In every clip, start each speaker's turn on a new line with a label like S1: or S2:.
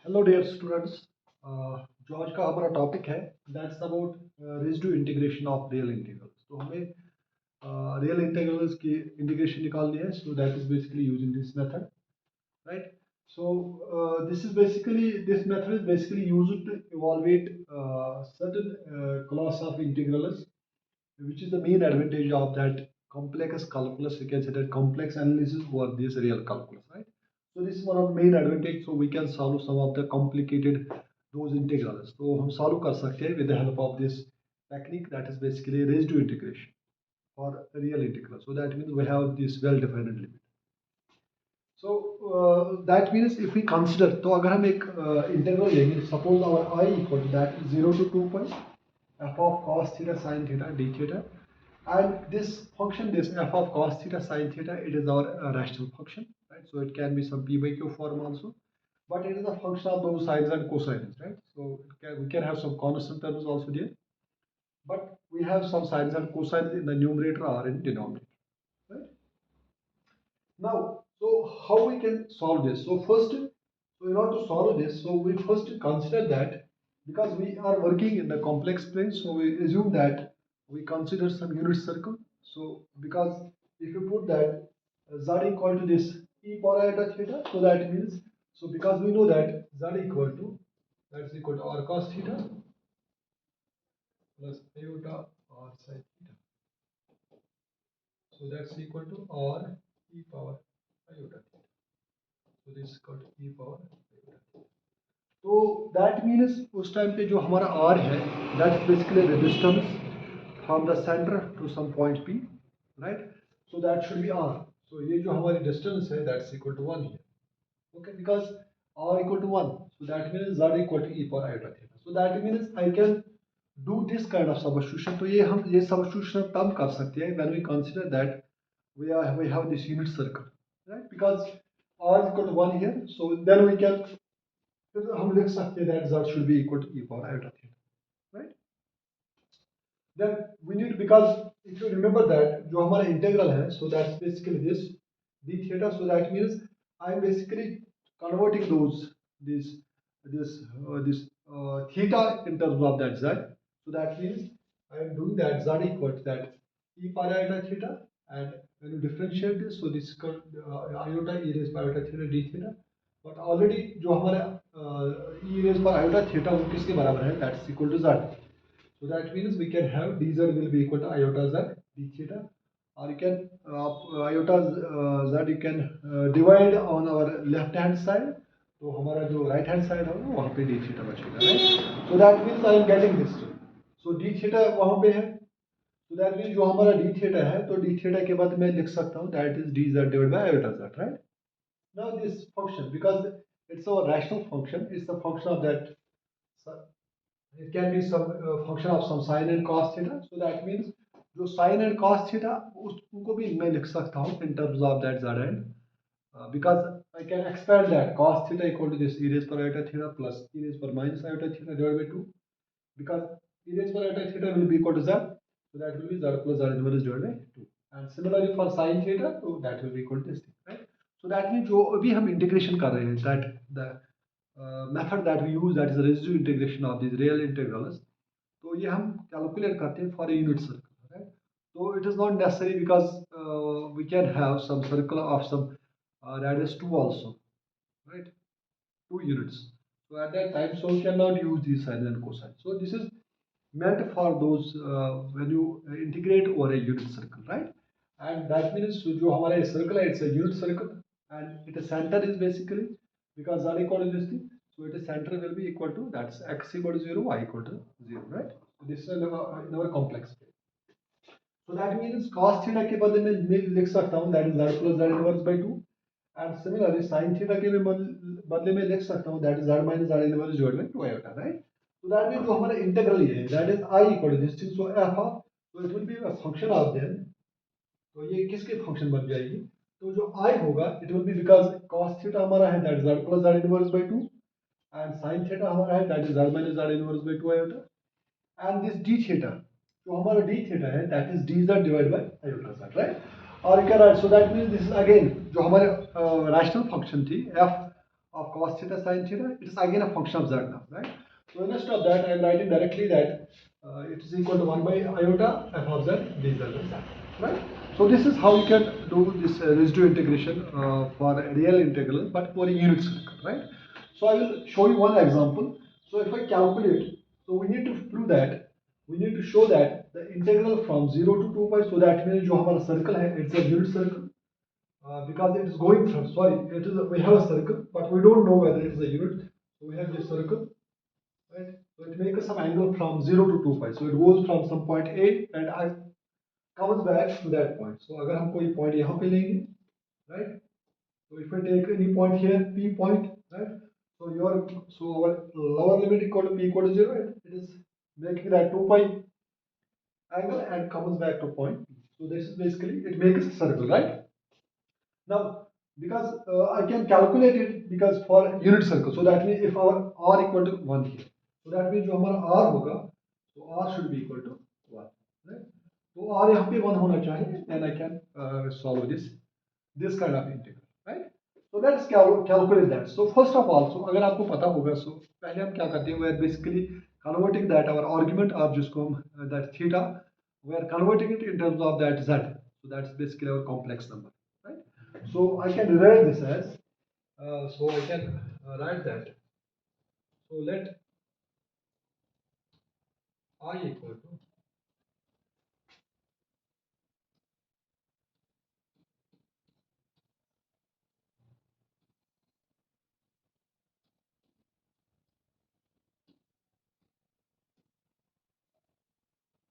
S1: Hello dear students. जो आज का हमारा टॉपिक है that's about residue integration of real integrals. तो हमें रियल इंटीग्रल्स की इंटीग्रेशन निकालनी है, so that is basically using this method, right? This method is basically used to evaluate certain class of integrals, which is the main advantage of that complex calculus. We can say that complex analysis or this real calculus, right? So this is one of the main advantage. So we can solve some of the complicated those integrals. So हम solve कर सकते हैं with the help of this technique, that is basically residue integration for real integral. So that means we have this well-defined limit. So that means if we consider, तो अगर हम एक integral लेंगे, suppose our I equal to that 0 to 2 pi f of cos theta sin theta d theta, and this function, this f of cos theta sin theta, it is our rational function, right? So it can be some p by q form also, but it is a function of those sines and cosines, right? So we can have some constant terms also there, but we have some sines and cosines in the numerator or in denominator, right? Now, so how we can solve this? So first, so in order to solve this, so we first consider that because we are working in the complex plane, so we assume that we consider some unit circle. So because if you put that z equal to this e power iota theta, so that means, so because we know that z equal to, that's equal to r cos theta plus iota r sin theta. So that's equal to r e power iota theta. So this is equal to e power iota theta. तो that means उस time पे जो हमारा r है, that basically the distance from the centre to some point P, right? So that should be r. So ये जो हमारी distance है, that's equal to 1 here, okay? Because r equal to 1, so that means z equal to e power iota theta. So that means I can do this kind of substitution. तो ये substitution तब कर सकते हैं when we consider that we have this unit circle, right? Because r is equal to 1 here, so then we can, फिर हम लिख सकते हैं that z should be equal to e power iota theta, right? Then we need, because if you remember that जो हमारा integral है, so that's basically this d theta. So that means I am basically converting this theta in terms of that z. So that means I am doing that z equal to that e power iota theta, and when you differentiate this, so this is called iota e raised by iota theta d theta. But already जो हमारा e raise पर iota theta वो किसके बराबर है, that's equal to z. So that means we can have dz will be equal to iota z d theta, or you can iota z you can divide on our left hand side. तो हमारा जो right hand side होगा वहाँ पे d theta बचेगा, right? So that means I am getting this. So d theta वहाँ पे है, so that means जो हमारा d theta है, तो d theta के बाद मैं लिख सकता हूँ that is dz divided by iota z, right? Now this function, because it's a rational function, it's a function of that, it can be some function of some sine and cos theta. So that means जो sine and cos theta उनको भी मैं लिख सकता हूँ in terms of that z, and because I can expand that cos theta equal to this e raised per iota theta plus e raised per minus iota theta divided by 2, because e raised per iota theta will be equal to z, so that will be z plus z inverse divided by 2, and similarly for sin theta, so that will be equal to this thing, right? So that means जो अभी हम integration कर रहे हैं, that the method that we use, that is the residue integration of these real integrals, तो ये हम calculate करते हैं for a unit circle, right? तो it is not necessary, because we can have some circle of some radius 2 also, right? 2 units. So at that time, so we cannot use these sine and cosine. So this is meant for those when you integrate over a unit circle, right? And that means जो हमारा circle है, it's a unit circle, and its center is basically, because z equal to this thing, so its center will be equal to, that's x equal to 0, y equal to 0, right? So this is in our complex case. So that means cos theta के बदले में मैं लिख सकता हूँ that is z plus z inverse by 2, and similarly sin theta के मैं बदले में लिख सकता हूँ that is z minus z inverse divided by 2 iota, right? So that means जो हमारा इंटीग्रल ये है, that is I equal to this thing, so f of, so it will be a function of them. तो ये किसके function बन जाएगी, तो जो I होगा it will be, because cos theta हमारा है that is z plus z inverse by 2, and sin theta हमारा है that is z minus z inverse by 2 iota, and this d theta, जो हमारा d theta है that is dz divided by iota z, right? और क्या right? So that means this is again जो हमारे rational function थी f of cos theta sin theta, it is again a function of z now, right? So instead of that, I am writing directly that it is equal to 1 by iota f of z dz, right? So this is how you can do this residue integration for a real integral, but for a unit circle, right? So I will show you one example. So if I calculate, so we need to prove that, we need to show that the integral from 0 to 2 pi, so that means जो हमारा circle है, it's a unit circle, because it is going from, sorry, it is we have a circle, but we don't know whether it is a unit. So we have this circle, right? So it makes some angle from 0 to 2 pi. So it goes from some point A and I comes back to that point. So अगर हम कोई point यहाँ पे लेंगे, right? So if I take any point here, P point, right? So our lower limit equal to P equal to 0, right? It is making that 2 pi angle and comes back to point P. So this is basically, it makes a circle, right? Now, because I can calculate it because for unit circle, so that means if our r equal to 1 here, so that means जो हमारा r होगा, so r should be equal to 1, right? तो r यहाँ पे 1 होना चाहिए, then I can solve this kind of integral, right? So let's calculate that. So first of all, so अगर आपको पता होगा, so पहले हम क्या करते हैं, we are basically converting that our argument or जिसको हम that theta, we are converting it in terms of that z. So that's basically our complex number, right? So I can rewrite this as, so I can write that. So let I equal to,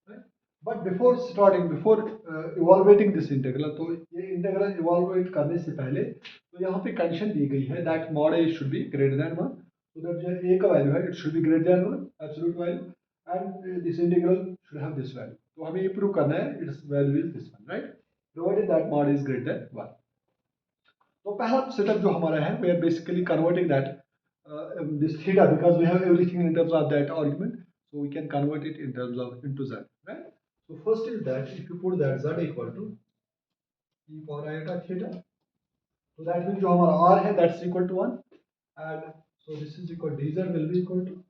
S1: right? But before starting, before evaluating this integral, तो ये integral evaluate करने से पहले तो यहाँ पे condition दी गई है that mod a should be greater than 1, so that जो a का value है it should be greater than 1 absolute value, and this integral should have this value. तो हमें ये prove करना है its value is this one, right? Provided that mod is greater than 1. तो पहला setup जो हमारा है, we are basically converting that this theta, because we have everything in terms of that argument, so we can convert it in terms of into z, right? So first is that if you put that z equal to e power iota theta, so that means जो हमारा r है that's equal to 1, and so this is equal dz will be equal to,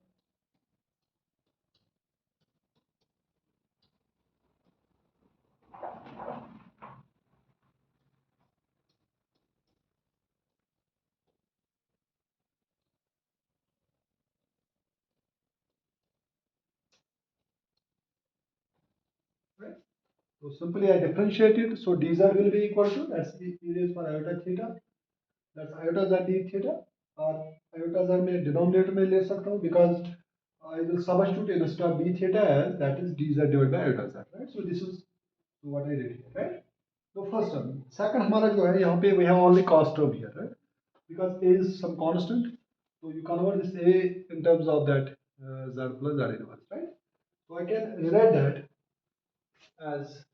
S1: right? So simply I differentiate it, so dz will be equal to, that's e raised for iota theta, that's iota z d theta, or iota z में denominator में ले सकता हूँ, because I will substitute instead of d theta as that is dz divided by iota z, right? So this is what I did here, right? So first term, second हमारा जो है यहाँ पे we have only cos term here, right? Because a is some constant, so you convert this a in terms of that z plus z inverse, right? So I can rewrite that as,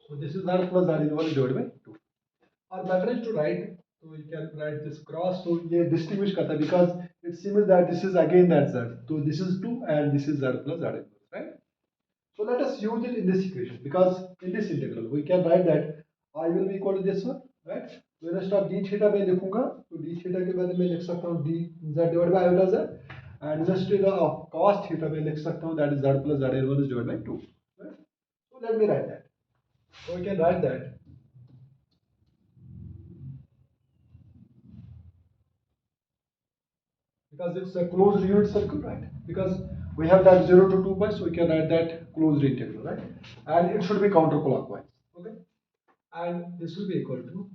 S1: so this is z plus z inverse divided by 2. Or better is to write, so you can write this cross, so ये distinguish करता है, because it seems that this is again that z, so this is 2 and this is z plus z inverse, right? So let us use it in this equation, because in this integral we can write that I will be equal to this one, right? So instead of d theta मैं लिखूंगा, तो d theta के बाद मैं लिख सकता हूँ d z divided by iota z, and instead of cos theta मैं लिख सकता हूँ that is z plus z inverse divided by 2, right? So let me write that. So we can write that, because it's a closed unit circle, right? Because we have that 0 to 2 pi, so we can write that closed integral, right? And it should be counterclockwise, okay? And this will be equal to,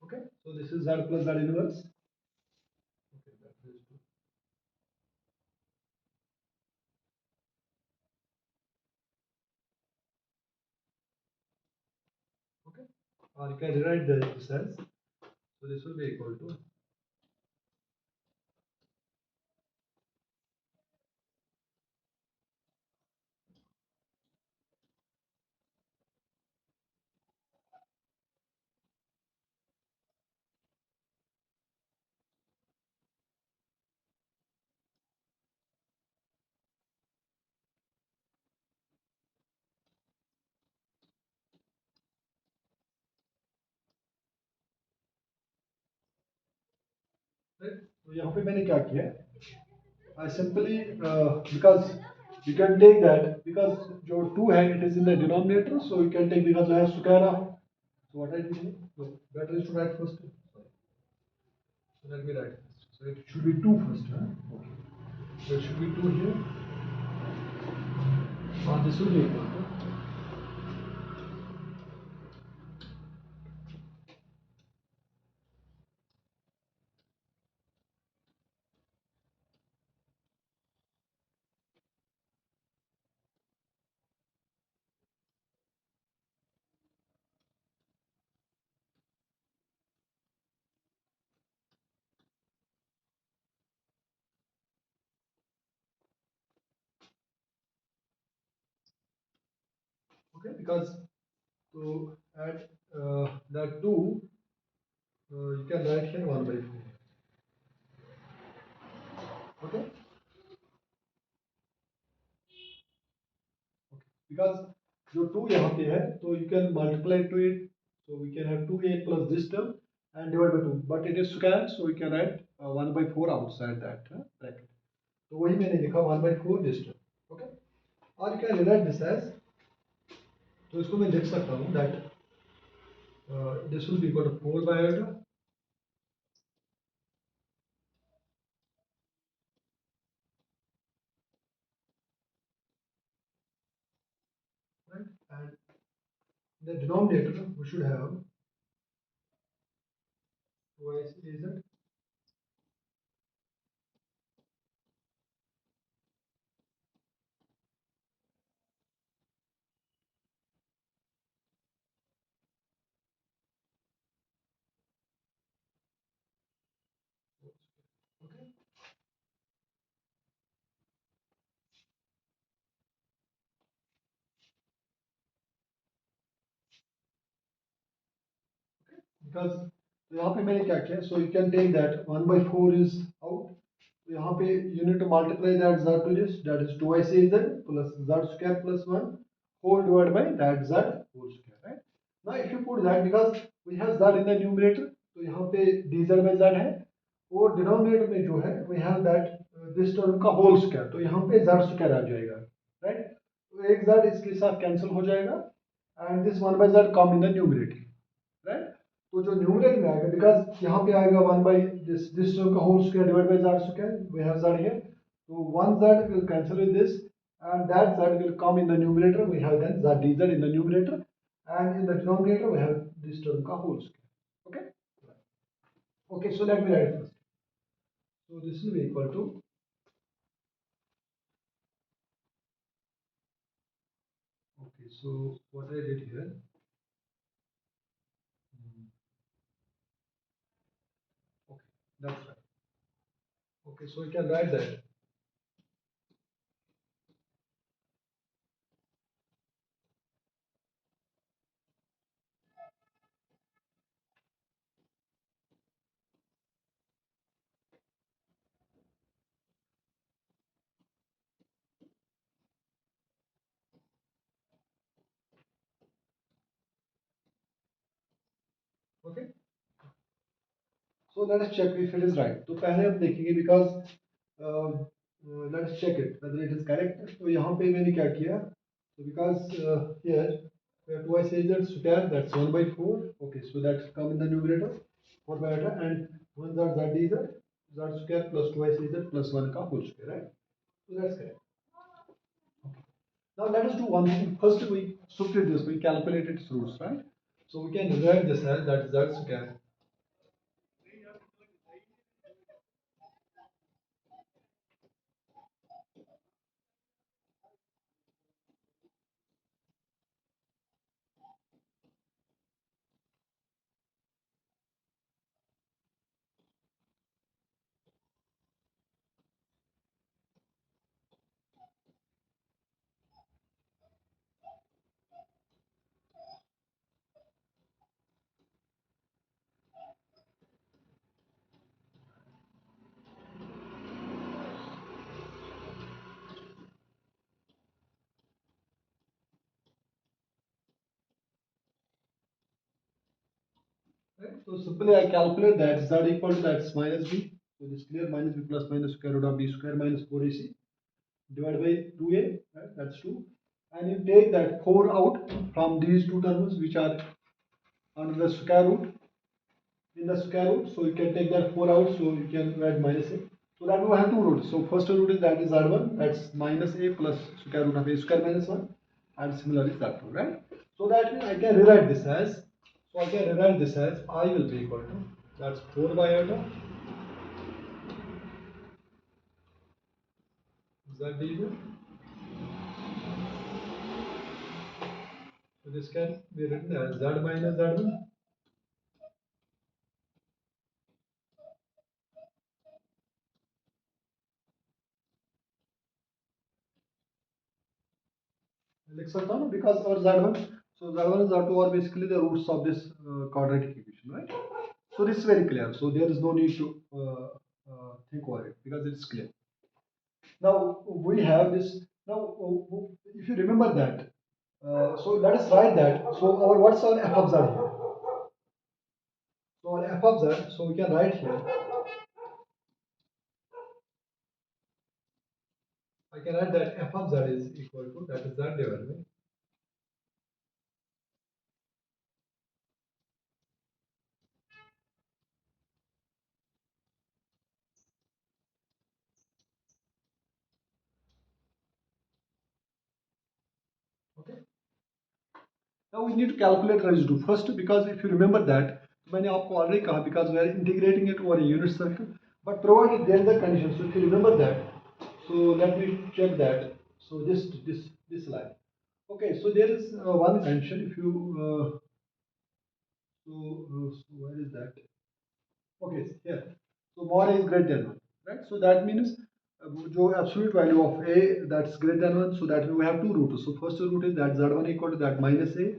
S1: okay? So this is z plus z inverse. Okay, that is two. or you can rewrite this as, so this will be equal to, right? तो यहाँ पे मैंने क्या किया, I simply because you can take that, because जो 2 है it is in the denominator, so you can take, because I have square of, so what I did here, so better is to write first. Sorry. So let me write first. So it should be 2 first, huh? Okay. So it should be 2 here. This will be equal to, okay, because to add that 2, you can write here 1 by 4. Okay, because जो 2 यहाँ पे है, तो you can multiply to it, so we can have 2a plus this term and divide by 2, but it is square, so we can write 1 by 4 outside that bracket. तो वही मैंने लिखा 1 by 4 this term. Okay, और you can rewrite this as, तो इसको मैं लिख सकता हूँ that this will be equal to 4 by iota, right? And the denominator we should have twice az, okay. Because तो यहाँ पे मैंने क्या किया, so you can take that 1 by 4 is out, तो यहाँ पे you need to multiply that z to this, that is twice az plus z square plus 1 whole divided by that z whole square, right? Now if you put that, because we have z in the numerator, तो यहाँ पे dz by z है, और denominator में जो है we have that this term का whole square, तो यहाँ पे z square आ जाएगा, right? तो एक z इसके साथ कैंसिल हो जाएगा and this 1 by z come in the numerator, right? तो जो न्यूमरेटर में आएगा, बिकॉज यहाँ पे आएगा 1 बाई दिस टर्म का whole square divide by z square, we have z here, तो 1 z will cancel with this and that z will come in the numerator, we have then z dz in the numerator and in the denominator we have this term का whole square. Okay, okay, so let me write first. So this will be equal to, okay, so what I did here, okay, that's right. Okay, so you can write that. Okay, so let us check if it is right. तो पहले हम देखेंगे, because let us check it whether it is correct. तो यहाँ पे मैंने क्या किया, so because here we have twice az square, that's 1 by 4. Okay, so that's come in the numerator 4 by eta, and 1 z dz z square plus twice az plus 1 का whole square, right? So that's correct. Now let us do one thing. First we substitute this, we calculate its roots, right? So we can rewrite this as that z square. Right? So simply I calculate that z equal to that's minus b. So this clear minus b plus minus square root of b square minus 4ac divided by 2a, right? That's 2. And you take that 4 out from these two terms which are under the square root, in the square root. So you can take that 4 out, so you can add minus a. So that we have two roots. So first root is that is z1, that's minus a plus square root of a square minus 1, and similarly z2, right? So that means I can rewrite this as, so I can rewrite this as I will be equal to, that's 4 by iota z dv. So this can be written as z minus z1 लिख सकता हूँ because our z1, so z1 and z2 are basically the roots of this quadratic equation, right? So this is very clear, so there is no need to think over it because it's clear. Now we have this, now if you remember that, so let us write that, so our what's our f of z here, so our f of z, so we can write here, I can write that f of z is equal to, that is z divided by, okay. Now we need to calculate residue first, because if you remember that, मैंने आपको already कहा, because we are integrating it over a unit circle, but provided there is a condition. So if you remember that, so let me check that. So this line. Okay, so there is one condition. If you so where is that? Okay, here. So mod A is greater than 1, right? So that means जो absolute value of A that's greater than 1. So that we have two roots. So first root is that z1 equal to that minus A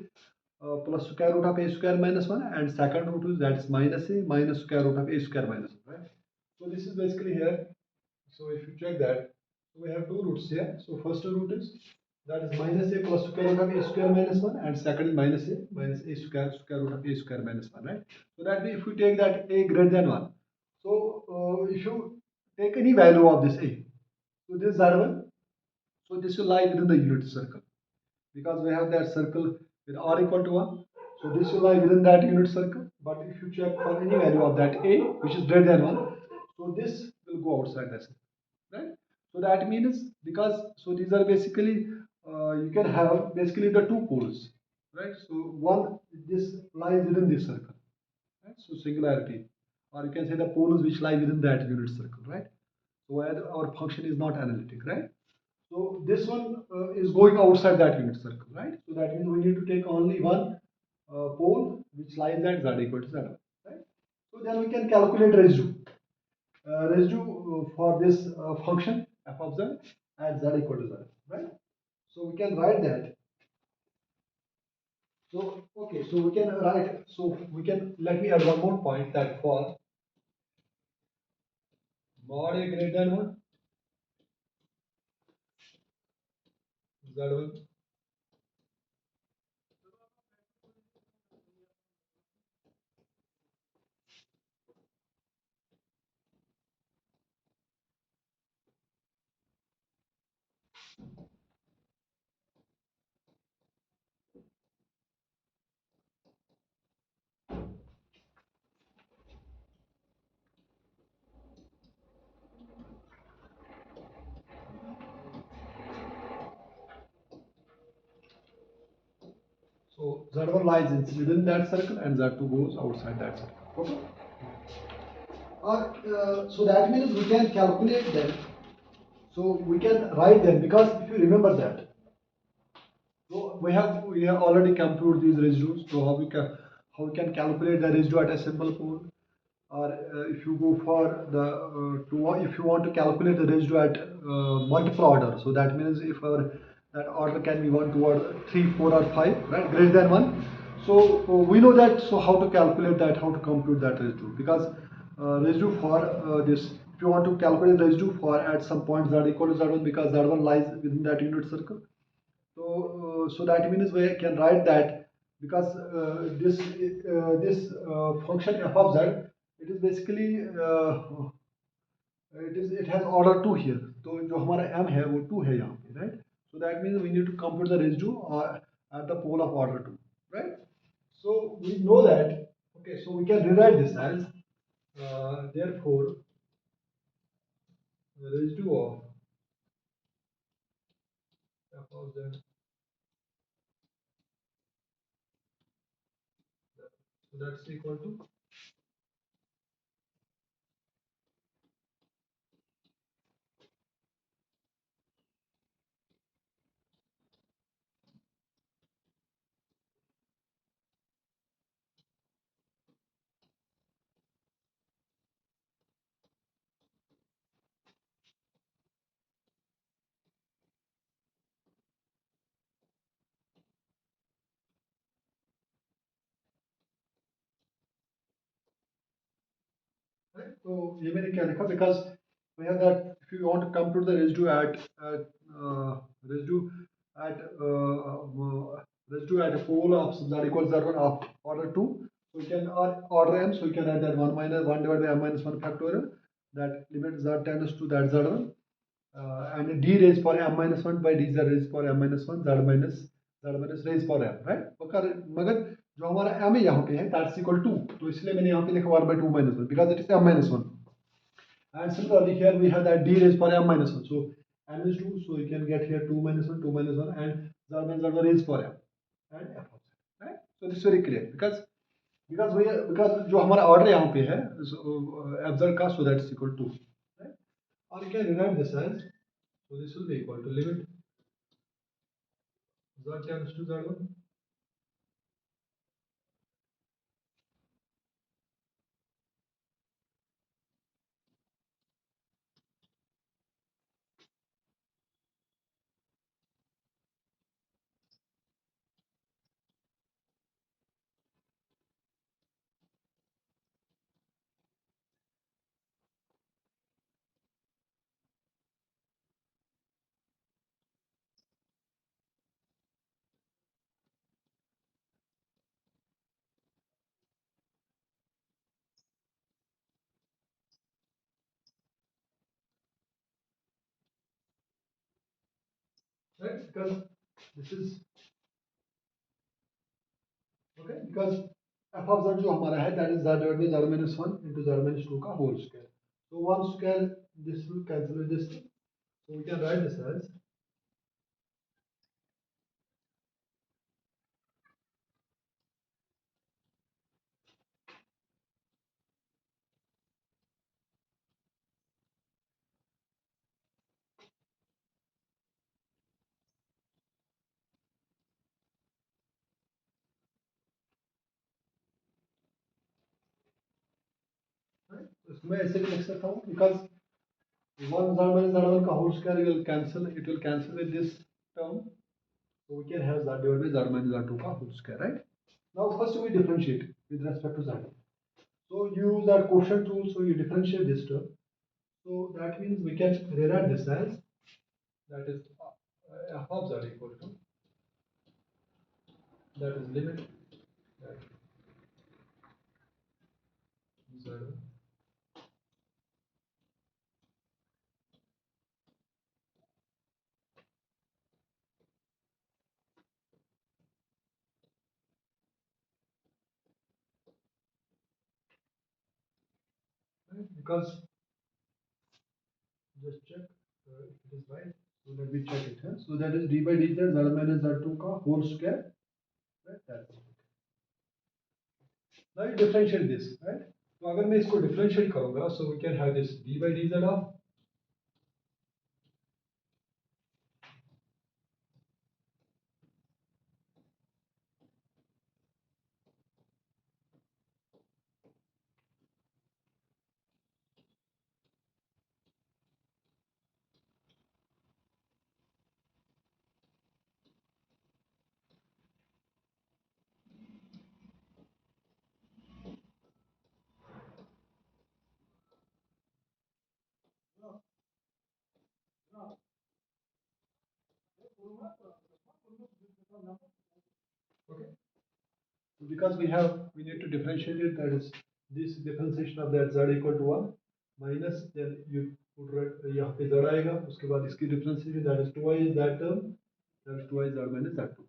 S1: plus square root of a square minus 1, and second root is that's minus a minus square root of a square minus 1, right? So this is basically here. So if you check that, so we have two roots here. So first root is that is minus a plus square root of a square minus 1, and second is minus a square root of a square minus 1, right? So that means if we take that a greater than 1, so if you take any value of this a, so this z1, so this will lie within the unit circle, because we have that circle with r equal to 1. So this will lie within that unit circle. But if you check for any value of that a, which is greater than 1, so this will go outside that circle, right? So that means, because so these are basically you can have basically the two poles, right? So one, this lies within this circle, right? So singularity, or you can say the poles which lie within that unit circle, right? So where our function is not analytic, right? So this one is going outside that unit circle, right? So that means we need to take only one pole which lies at z equal to z1, right? So then we can calculate residue. Residue for this function f of z at z equal to z, right? So we can write that. So okay, so we can write. So we can, let me add one more point, that for mod a greater than 1, z1. So z1 lies within that circle and z2 goes outside that circle. Okay. So that means we can calculate them. So we can write them, because if you remember that, so we have already computed these residues. So how we can calculate the residue at a simple pole, or if you go for the if you want to calculate the residue at multiple order. So that means if that order can be 1, 2, or 3, 4, or 5, right, greater than 1. So we know that. So how to calculate that, how to compute that residue, because residue for this, if you want to calculate residue for at some point z equal to z1, because z1 lies within that unit circle. So that means we can write that because this function f of z, it is basically it has order 2 here, तो जो हमारा m है वो 2 है यहाँ पे, right? So that means we need to compute the residue at the pole of order 2, right? So we know that, okay, so we can rewrite this as therefore the residue of f of z, so that's equal to, right? So ये मैंने क्या लिखा, because we have that if you want to compute the residue at residue at a pole of z equals z1 of order 2, so we can order m, so we can write that 1 minus 1 divided by m minus 1 factorial, that limit z tends to that z1, and d raised for m minus 1 by dz raised for m minus 1 z minus raised for m, right? मगर जो हमारा m है यहाँ पे है that's equal to, तो इसलिए मैंने यहाँ पे लिखा 1 by 2 minus 1 because it is m minus 1, and similarly here we have that d raised for m minus 1, so m is 2, so you can get here 2 minus 1 2 minus 1 and z minus z raised for m and f of z, right? So this is very clear because जो हमारा order यहाँ पे है f z का, so that's equal to, right? Or you can rewrite this as, so this will be equal to limit z tends to z1, right? Because this is okay, because f of z जो हमारा है that is z divided by z minus 1 into z minus 2 का whole square, so one square this will cancel with this thing, so we can write this as, right? इसमें ऐसे भी लिख सकता हूँ because 1 z minus z1 का whole square it will cancel with this term, so we can have z divided by z minus z2 का whole square, right? Now first we differentiate with respect to z, so you use that quotient rule, so you differentiate this term, so that means we can rewrite this as, that is f of z equal to, that is limit that z, right? Because just check if it is right, so let me check it, huh? So that is d by dz z minus z2 का whole square, right? That's it. Now you differentiate this, right? तो अगर मैं इसको differentiate करूँगा, so we can have this d by dz of, okay, So because we need to differentiate it, that is this differentiation of that z equal to 1 minus then you put यहाँ पे z आएगा उसके बाद इसकी differentiation that is 2y is that term that is 2y z minus z2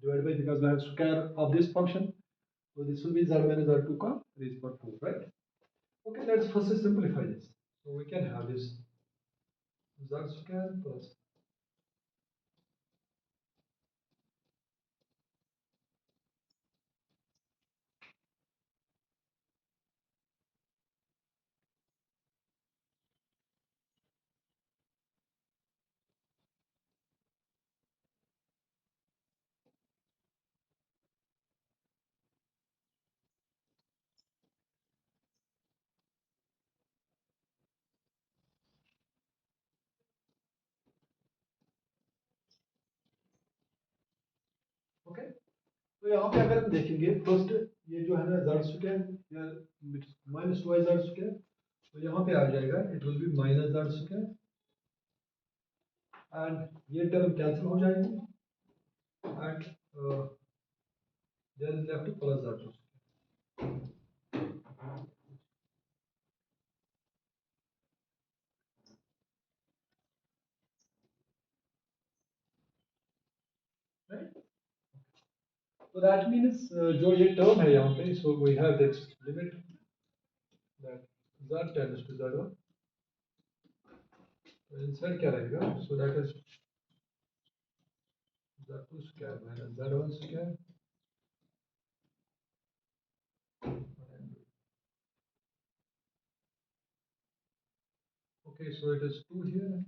S1: divided by because we have square of this function so this will be z minus z2 का raised by 4 right. Okay, let's first simplify this. So we can have this z square plus okay. तो यहाँ पे अगर हम देखेंगे first ये जो है ना z स्क्वायर या माइनस 2y z स्क्वायर तो यहाँ पे आ जाएगा it will be minus z square and ये टर्म कैंसिल हो जाएगी and there is left plus z right. So that means जो ये टर्म है यहाँ पे so we have this limit that z tends to z1 तो inside क्या रहेगा so that is z2 square minus z1 square. Okay, so it is 2 here.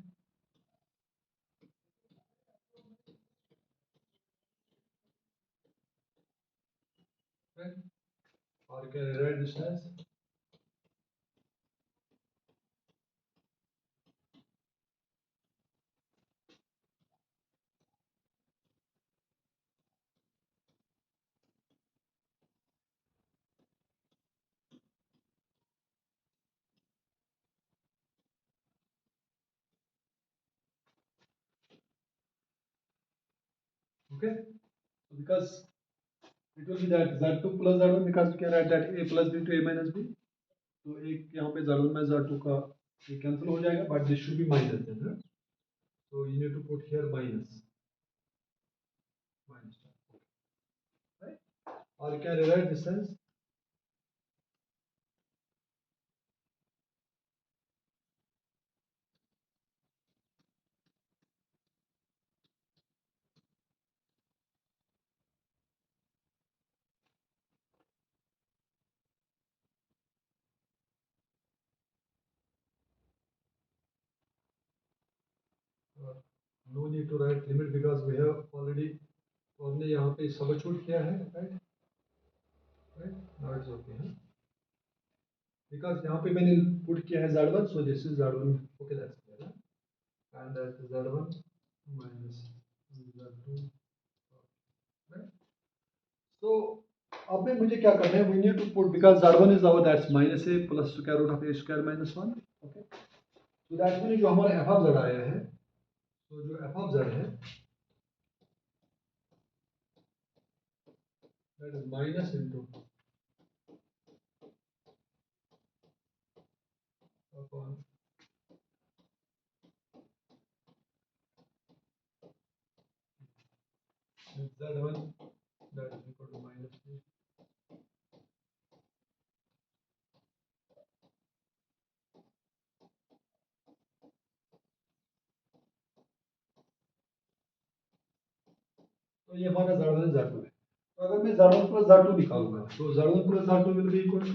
S1: Right? Or you can write this as okay. So because it will be that z2 plus z1 because we can write that a plus b to a minus b. तो एक यहाँ पे z1 में z2 का ये cancel हो जाएगा but this should be minus then huh? So you need to put here minus right or you can rewrite this as no need to write limit because we have already हमने यहाँ पे substitute किया है right now it's okay huh? Because यहाँ पे मैंने put किया है z1 so this is z1 okay that's clear huh? And that is z1 minus z2 right. So अब में मुझे क्या करना है we need to put because z1 is our that's minus a plus square root of a square minus 1 okay. So that means जो हमारा f of z आया है तो जो f of z है that is minus into upon z1 that is equal to minus a. तो ये हमारा z1 z2 है तो अगर मैं z1 plus z2 निकालूंगा तो z1 plus z2 will be equal to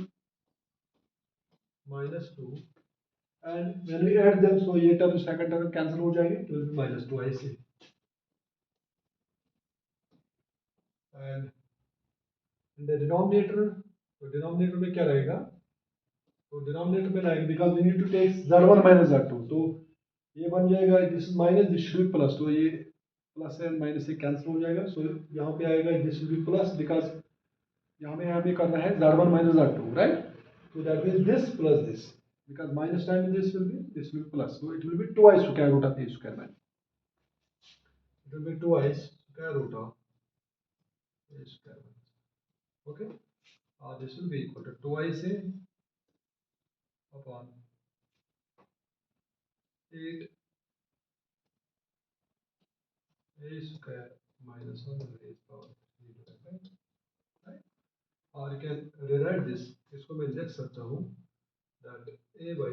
S1: minus 2 and when we add them so ये term second term cancel हो जाएंगे it will be minus 2 ऐसे and in the denominator तो denominator में क्या रहेगा तो denominator में रहेगा because we need to take z1 minus z2 तो ये बन जाएगा this is minus this should be plus तो ये प्लस एंड माइनस से कैंसिल हो जाएगा सो यहाँ पे आएगा this will be plus because यहाँ पे हमें करना है z1 minus z2 right so that means this plus this because minus times this will be plus so it will be twice square root of a square man it will be twice square root of a square man Okay, this will be equal to twice a upon 8 a square minus 1 raised power 3 divided by, right? और you can rewrite this, इसको मैं लिख सकता हूँ that a by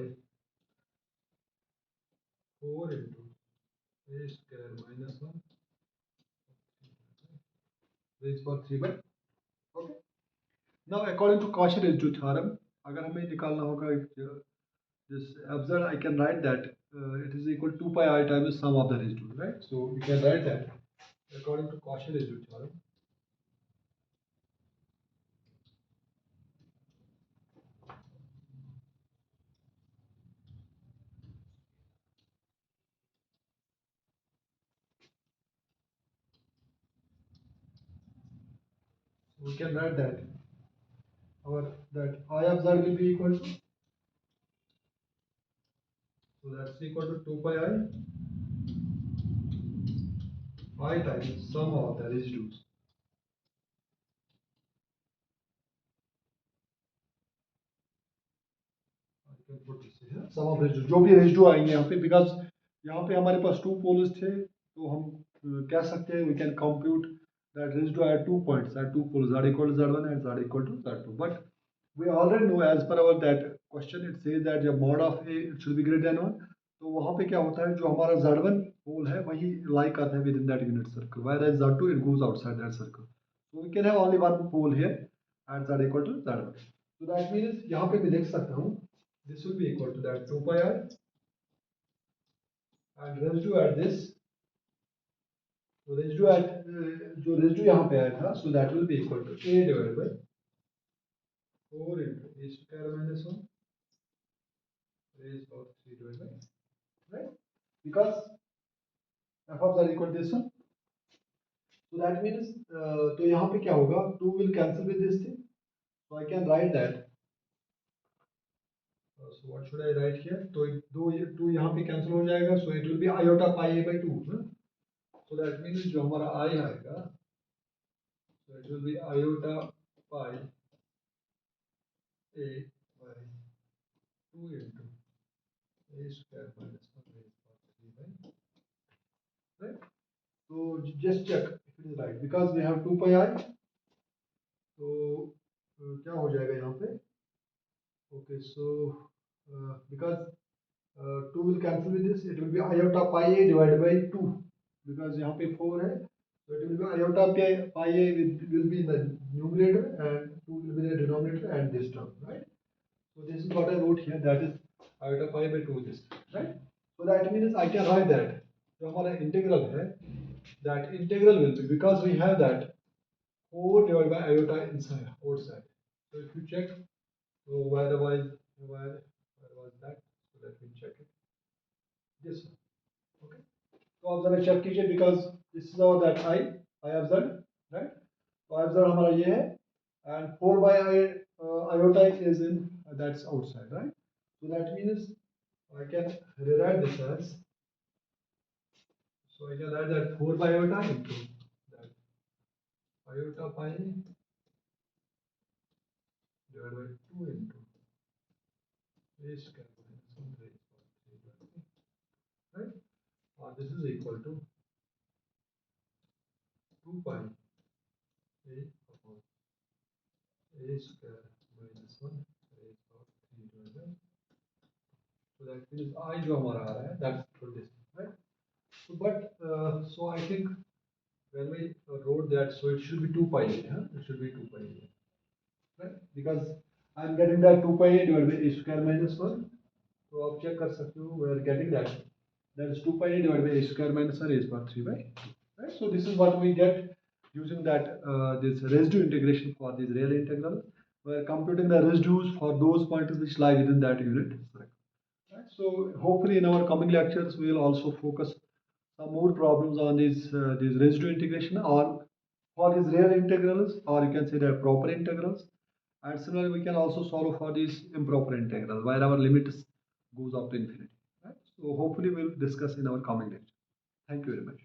S1: 4 into a square minus 1 raised power 3 by, okay. Now according to Cauchy residue theorem, अगर हमें निकालना होगा this absurd, I can write that it is equal to 2 pi I times sum of the residue, right? So you can write that according to Cauchy residue theorem. So we can write that that I absurd will be equal to, so that's equal to 2 pi I times sum of the residues. Sum of residue, जो भी residue आएंगे यहाँ पे, because यहाँ पे हमारे पास two poles थे, तो हम कह सकते हैं we can compute that residue at 2 points at 2 poles z equal to z1 and z equal to z2, but we already know as per our that question it says that जब mod of a it should be greater than 1, तो वहाँ पे क्या होता है, जो हमारा z1 पोल है वही लाई करता है with in that unit circle, whereas z2 it goes outside that circle, so we can have only one pole here at z equal to z1. So that means यहाँ पे मैं देख सकता हूँ this will be equal to that 2 pi I, and residue at this, so residue at जो residue यहाँ पे आया था, so that will be equal to a divided by 4 into a square minus 1 raised power 3 divided by, right? Because f of z equal to this one, so that means तो यहाँ पे क्या होगा, 2 will cancel with this thing, so I can write that. So what should I write here? तो 2 यहाँ पे cancel हो जाएगा, so it will be iota pi a by 2, huh? So that means जो हमारा I आएगा, so it will be iota pi a by 2 into a square minus 1 raised power 3 by, right? So just check if it is right, because we have 2 pi I, तो क्या हो जाएगा यहाँ पे? Okay, so because 2 will cancel with this, it will be iota pi a divided by 2, because यहाँ पे 4 है, so it will be iota pi a will be in the numerator and 2 will be in the denominator and this term, right? So this is what I wrote here, that is iota pi by 2 this, right? So that means I can write that जो हमारा integral है, that integral will be, because we have that 4 divided by iota inside outside. So if you check, so where was that? So let me check it. This one. Okay. So आप जरा check कीजिए, because this is our that I observed, right? So I observed हमारा ये है, and 4 by iota is in that's outside, right? So that means I can rewrite this as, so I can write that 4 by iota into that iota pi divided by 2 into a square minus 1 raised power 3 by 2, right? This is equal to 2 pi a upon a square minus 1 raised power 3 divided by, so that means I जो हमारा आ रहा है that's for this, right? So but so I think when we wrote that, so it should be 2 pi a, huh? It should be 2 pi a, right? Because I'm getting that 2 pi a divided by a square minus 1, तो आप check कर सकते हो, we are getting that is 2 pi a divided by a square minus 1 raised power 3 by 2, right? So this is what we get using that this residue integration for this real integral. We are computing the residues for those points which lie within that unit circle, right? So hopefully in our coming lectures we will also focus some more problems on these residue integration, or for these real integrals, or you can say they're proper integrals. And similarly, we can also solve for these improper integrals where our limit goes up to infinity. Right? So hopefully we'll discuss in our coming lecture. Thank you very much.